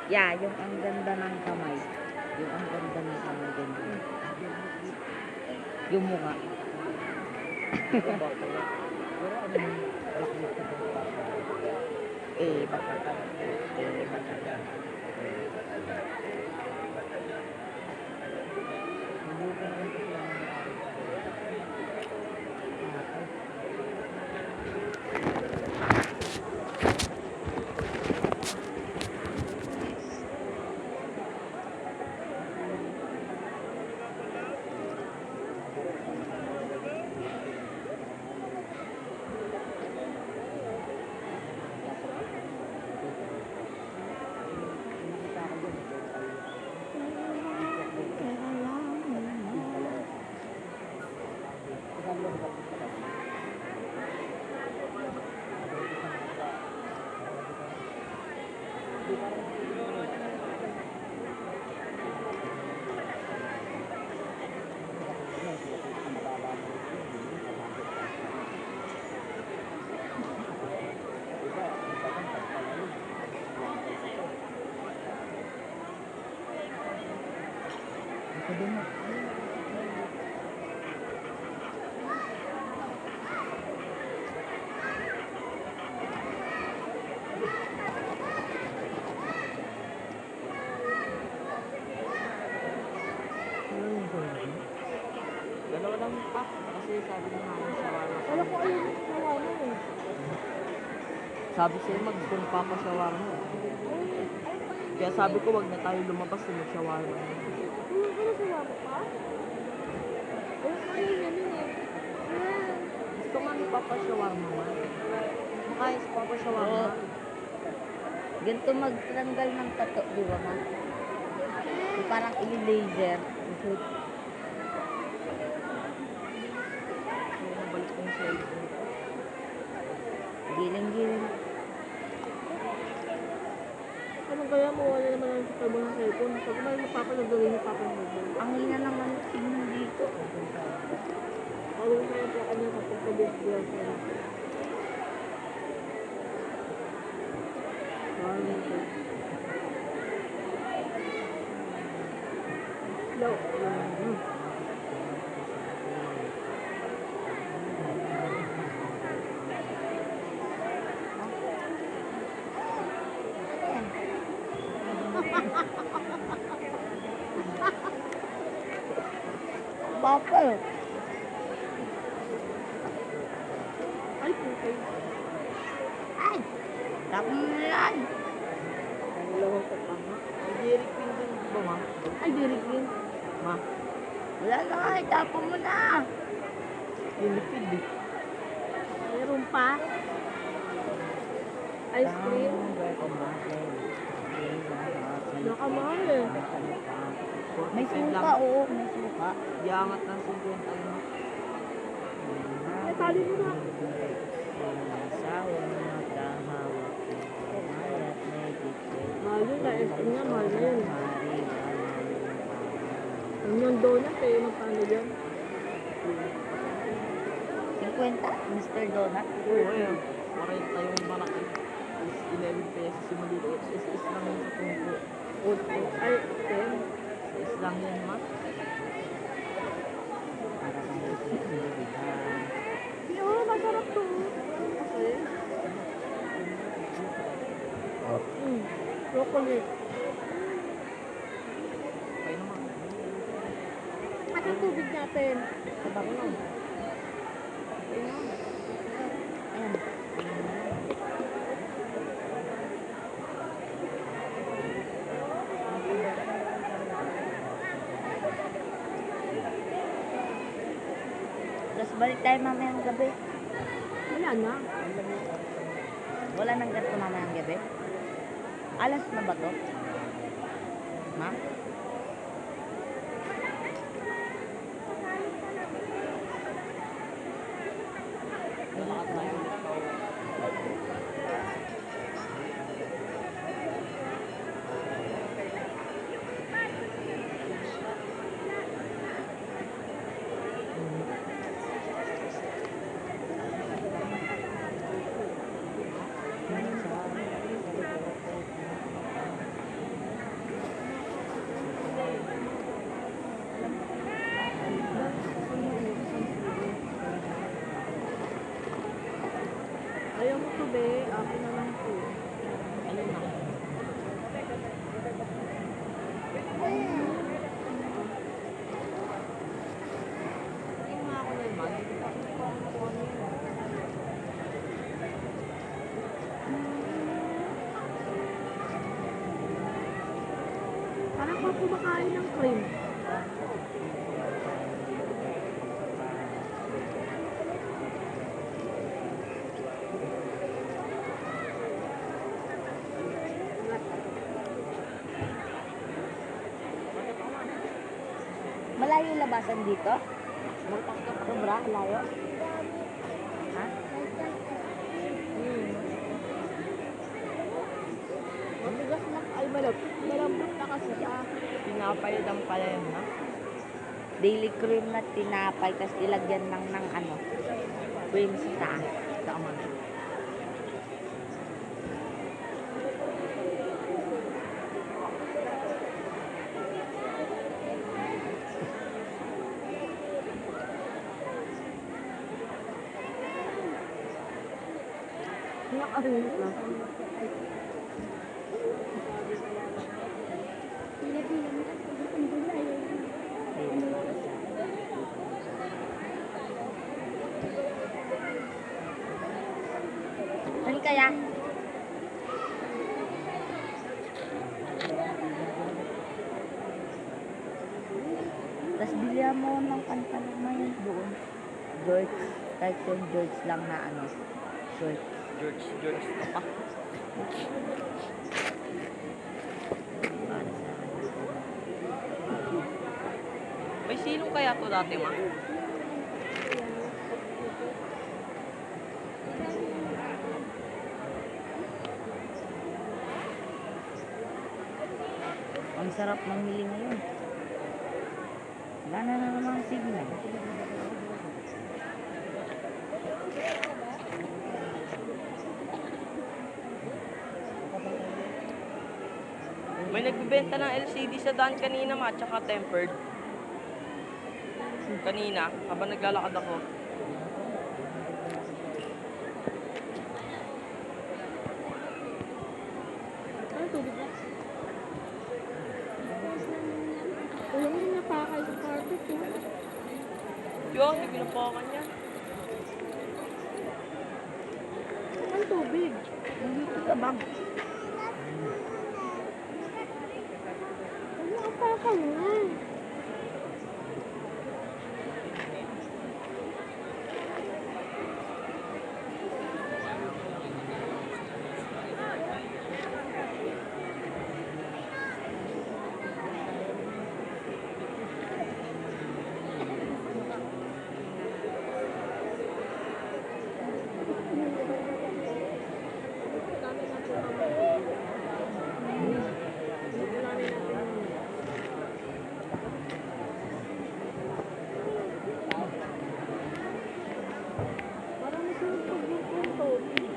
Yeah, yung ang ganda ng kamay. Yung ang ganda ng kamay ganyan. Yung mukha. Baka. Baka. Dalawa lang pa. Kasi sabi niya namin shawarma. Wala ko ayun yung shawarma eh. Sabi sa'yo mag-kumpa pa shawarma. Kaya sabi ko wag na tayo lumabas na mag-shawarma. Ano shawarma pa? Wala ko ayun yan yun eh. Gusto nga ni Papa shawarma man. Makaya si Papa shawarma. Ganito magtanggal ng tato, di ba ma? Yung parang i-laser. Nabalik ko yung cellphone. Giling-giling. Ano kaya mo wala naman ang sakal mo ng cellphone? Pag may mapapalagawin ni Papa mo dyan. Ang hina naman ng signal dito. Parang na yung kanya kapag pag-bilang sa Hello. Papa. Ay, putay. Ay! Tapos mo na yan. Ang lawang ka pa nga. Ay, Derek Pin din, di ba ma? Ay, Derek Lin. Ma, Wala na nga, tapos mo na. yung liquid eh. Meron pa. Ice cream. Nakamahal eh. May 45 suka, lang. oo. May suka. Iangat ng 50 yun. Ay, tali mo na. Mahal yun. Kaya ice cream nga, mahal na yun. Ang yung donut eh. Magkano yan? 50, Mr. Donut. Oo, ayun. 40 yung malaki. Is 11 pesos yung maliit. Is lang yun sa tungko. Ay, 10. Is lang yan ma. Oo, masarap to. Okay. Broccoli. Kaya naman. At ang tubig natin. Sabang nun. Ayan. Tapos balik tayo mamayang gabi. Wala na. Wala nang ganito mamayang gabi. Alas na ba to? Ma? ka kumakain ng cream. Malayo yung labasan dito? Sobra, layo. Ha? Matigas na, ay malambot na kasi siya. Pinapayad ang pala yun, ha? Daily cream na tinapay, tapos ilagyan ng ano, cream sa taas. Tama. Nakarinig na. Ano kaya? Tapos bilhan mo ng pantalon na yun doon. George, kahit yung George lang na ano, short. George ka pa. May silong kaya to dati, ma? Ang sarap mamili ngayon. Wala na namang signal. May nagbibenta ng LCD sa daan kanina, ma, tsaka tempered. Kanina, habang naglalakad ako. Ano tubig na? Ulang yung napakay sa carpet eh. Yun, hindi pinapakan niya. Ang tubig. Hindi ka bang? Ano napakay nga? Parang masunod pag yung tubig.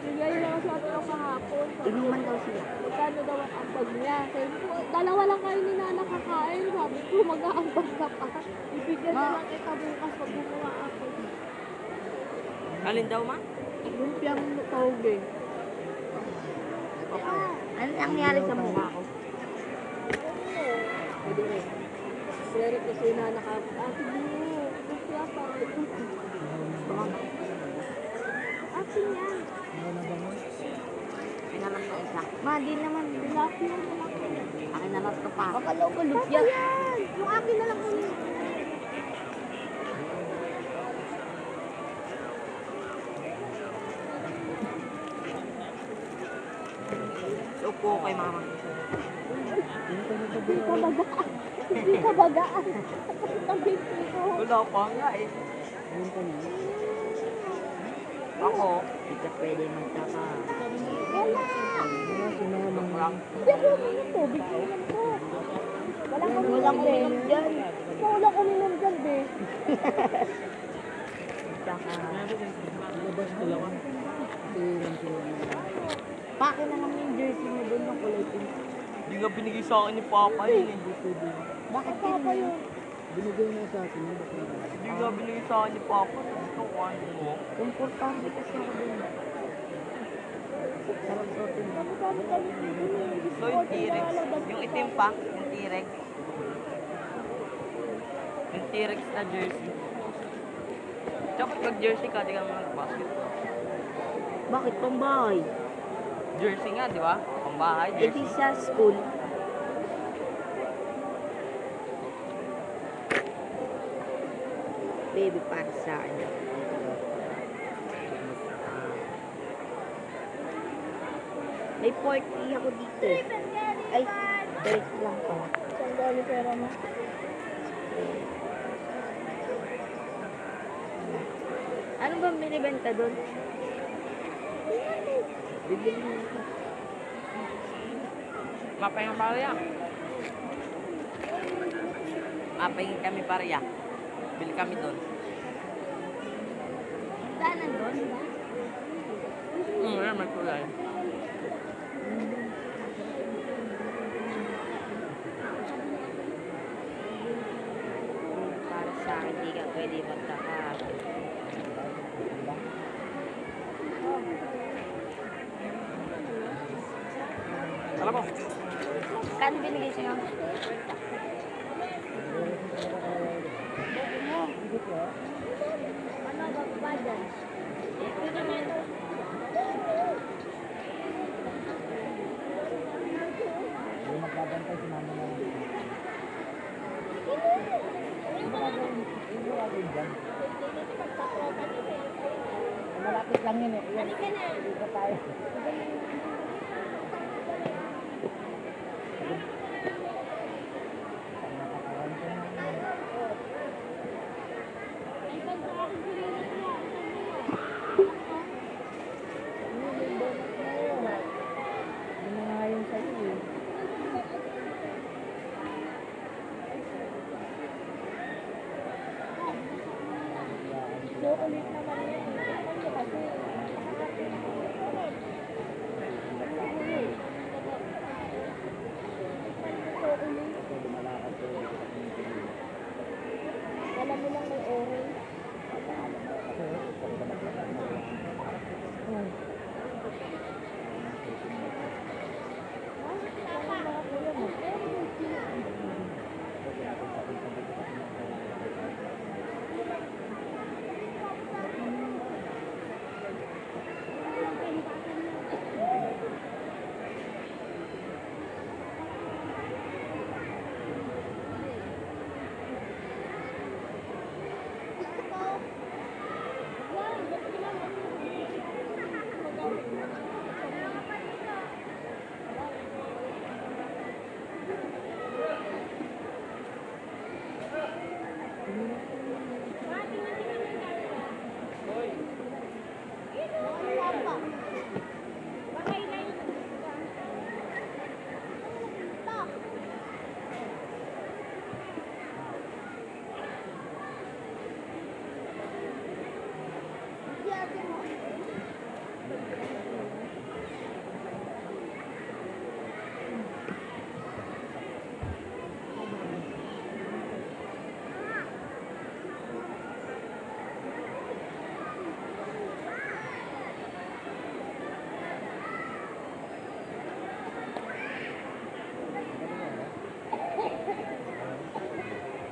Bigay lang sa atin ang kahapon. Inuman daw sila. Magkano daw ang ambag niya? Sabi ko, dalawa lang kayo ni Nana kakain. Sabi ko, mag-aambag ka pa. Ibigyan na lang kita bukas pag gumawa ako. Alin daw, ma? Lumpiang tawag Ano nangyari sa mukha ko? Pwede rin. Pero kasi Nana ka, ate mo, lumpia pa. Ate niya. Pinalam na isa. Ma, di naman. Tilapia na lang. Akin na lang ito pa. Kakalaw ko, Basta Lucia. yan! Yung akin na lang ulit. Upo kay mama. Hindi ka bagaan. Hindi ka bagaan. Tabi ko. Wala pa nga eh. Ako, Hindi ka pwede magtaka. Wala. wala. Hindi ako uminom tubig. Inom ko. Walang uminom dyan. Walang uminom dyan, be. Tsaka, Labas dalawa. pake na lang yung jersey mo doon ng kulay pink. Hindi nga binigay sa akin ni Papa yun eh. Bakit Papa yun. Hindi nga binigay sa akin ni Papa. Ito, ano mo? Importante kasi ako doon. Sarap suotin mo. So, yung T-Rex. Yung itim pa, yung T-Rex. Yung T-Rex na jersey. Dapat mag-jersey ka, di ka mag-basketball. Bakit pambahay? Jersey nga, di ba? Pambahay, Eh di jersey. sa school. Baby para sa akin. May 40 ako dito eh. Ay, 30 lang pala. Saan dami pera mo? Ano ba binibenta doon? Bibili mo ako. Mapahing parya. Mapahing kami parya. Bili kami doon. Daanan doon, ba? May kulay. Para sa akin, hindi ka pwede magkaka. Alam mo, Kan binigay sa'yo? Ano ba pa dyan? Malapit lang yun eh. Halika na. Dito tayo. Ay, ganda ako binili ko. Ano na nga yun sa'yo eh. Chocolate naman yan. Ano kasi? Alam mo lang may orange.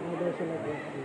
Ano daw sila dito?